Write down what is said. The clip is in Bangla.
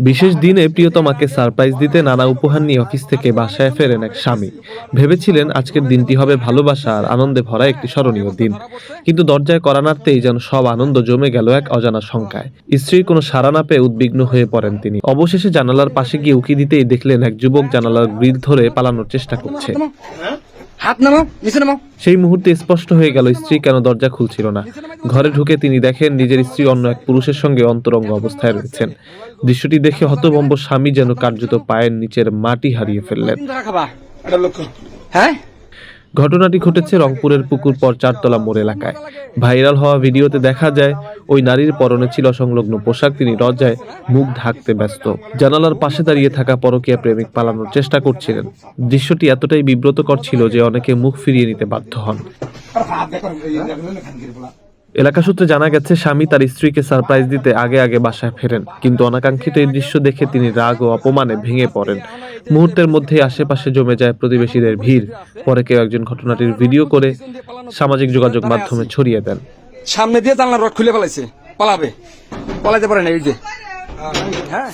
বিশেষ দিনে প্রিয়তমাকে সারপ্রাইজ দিতে নানা উপহার নিয়ে অফিস থেকে বাসায় ফেরেন এক স্বামী। ভেবেছিলেন আজকের দিনটি হবে ভালোবাসা আর আনন্দে ভরা একটি স্মরণীয় দিন, কিন্তু দরজায় কড়া নাড়তেই যেন সব আনন্দ জমে গেল এক অজানা শঙ্কায়। স্ত্রীর কোনো সাড়া না পেয়ে উদ্বিগ্ন হয়ে পড়েন তিনি। অবশেষে জানালার পাশে গিয়ে উকি দিতেই দেখলেন এক যুবক জানালার গ্রিল ধরে পালানোর চেষ্টা করছে। সেই মুহূর্তে স্পষ্ট হয়ে গেল স্ত্রী কেন দরজা খুলছিল না। ঘরে ঢুকে তিনি দেখেন নিজের স্ত্রী অন্য এক পুরুষের সঙ্গে অন্তরঙ্গ অবস্থায় রয়েছেন। দৃশ্যটি দেখে হতভম্ব স্বামী যেন কার্যত পায়ের নিচের মাটি হারিয়ে ফেললেন। ঘটনাটি ঘটেছে রংপুরের পুকুরপর চারতলা মোড় এলাকায়। ভাইরাল হওয়া ভিডিওতে দেখা যায় ওই নারীর পরনে ছিল সংলগ্ন পোশাক, তিনি লজ্জায় মুখ ঢাকতে ব্যস্ত। জানালার পাশে দাঁড়িয়ে থাকা পরকীয়া প্রেমিক পালানোর চেষ্টা করছিলেন। দৃশ্যটি এতটাই বিব্রতকর ছিল যে অনেকে মুখ ফিরিয়ে নিতে বাধ্য হন। এলাকা সূত্রে জানা গেছে, স্বামী তার স্ত্রীকে সারপ্রাইজ দিতে আগে আগে বাসায় ফেরেন, কিন্তু অনাকাঙ্ক্ষিত এই দৃশ্য দেখে তিনি রাগ ও অপমানে ভেঙে পড়েন। মুহূর্তের মধ্যেই আশেপাশে জমে যায় প্রতিবেশীদের ভিড়। পরে কেউ একজন ঘটনাটির ভিডিও করে সামাজিক যোগাযোগ মাধ্যমে ছড়িয়ে দেন। সামনে দিয়ে জানলার রড খুলে ফেলাইছে, পালাইতে পারে না এই যে। হ্যাঁ।